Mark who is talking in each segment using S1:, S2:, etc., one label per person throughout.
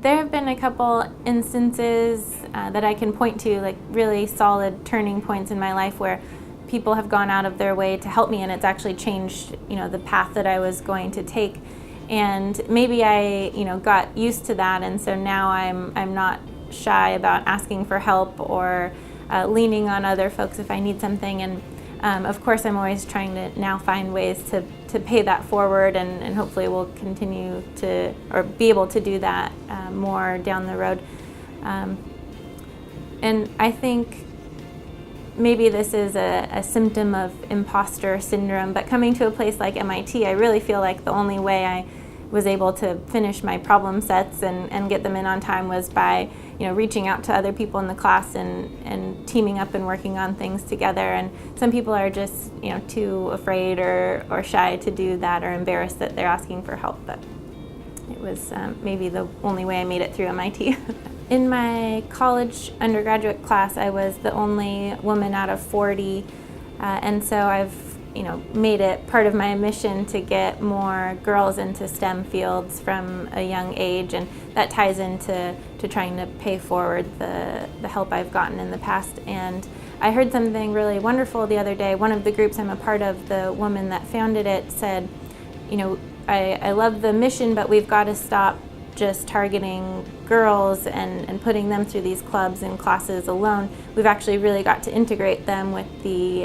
S1: There have been a couple instances that I can point to, like really solid turning points in my life where people have gone out of their way to help me, and it's actually changed, the path that I was going to take. And maybe I, got used to that, and so now I'm not shy about asking for help or leaning on other folks if I need something. And of course, I'm always trying to now find ways to pay that forward, and hopefully we'll continue to, or be able to do that more down the road. And I think maybe this is a symptom of imposter syndrome, but coming to a place like MIT, I really feel like the only way I was able to finish my problem sets and get them in on time was by reaching out to other people in the class and teaming up and working on things together. And some people are just too afraid or shy to do that, or embarrassed that they're asking for help, but it was maybe the only way I made it through MIT. In my college undergraduate class, I was the only woman out of 40, and so I've made it part of my mission to get more girls into STEM fields from a young age, and that ties into trying to pay forward the help I've gotten in the past. And I heard something really wonderful the other day. One of the groups I'm a part of, the woman that founded it, said, I love the mission, but we've got to stop just targeting girls and putting them through these clubs and classes alone. We've actually really got to integrate them with the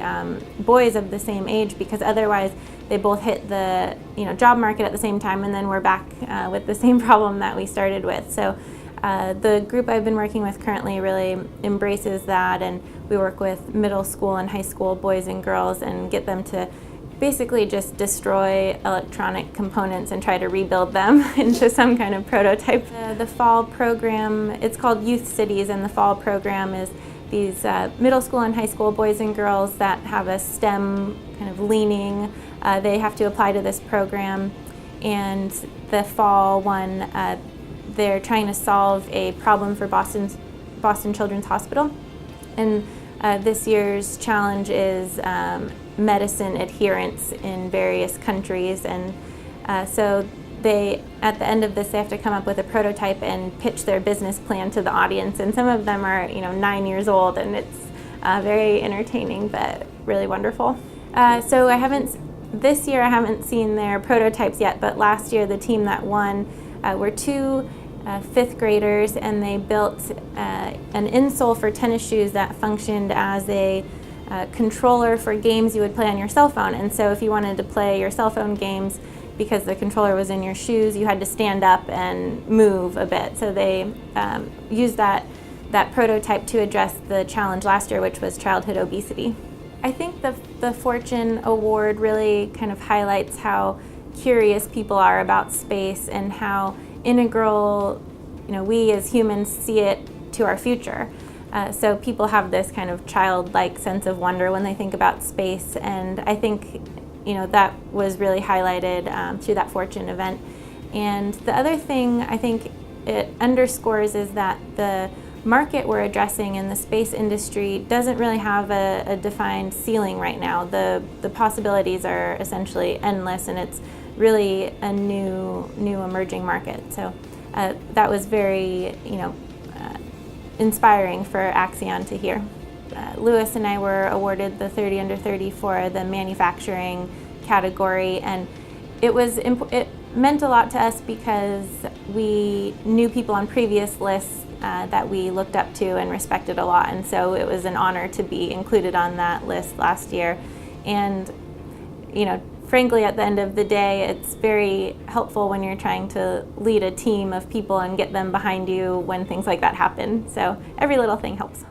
S1: boys of the same age, because otherwise they both hit the job market at the same time, and then we're back with the same problem that we started with. So the group I've been working with currently really embraces that, and we work with middle school and high school boys and girls and get them to basically just destroy electronic components and try to rebuild them into some kind of prototype. The fall program, it's called Youth Cities, and the fall program is these middle school and high school boys and girls that have a STEM kind of leaning. They have to apply to this program, and the fall one, they're trying to solve a problem for Boston Children's Hospital. And this year's challenge is medicine adherence in various countries, and so they, at the end of this, they have to come up with a prototype and pitch their business plan to the audience, and some of them are 9 years old, and it's very entertaining but really wonderful. So this year I haven't seen their prototypes yet, but last year the team that won were two fifth graders, and they built an insole for tennis shoes that functioned as a controller for games you would play on your cell phone. And so if you wanted to play your cell phone games, because the controller was in your shoes, you had to stand up and move a bit. So they used that prototype to address the challenge last year, which was childhood obesity. I think the Fortune Award really kind of highlights how curious people are about space, and how integral we as humans see it to our future. So people have this kind of childlike sense of wonder when they think about space, and I think that was really highlighted through that Fortune event. And the other thing I think it underscores is that the market we're addressing in the space industry doesn't really have a defined ceiling right now. The possibilities are essentially endless, and it's really a new emerging market. So that was very inspiring for Accion to hear. Lewis and I were awarded the 30 under 30 for the manufacturing category, and it meant a lot to us because we knew people on previous lists that we looked up to and respected a lot, and so it was an honor to be included on that list last year. And frankly, at the end of the day, it's very helpful when you're trying to lead a team of people and get them behind you when things like that happen. So every little thing helps.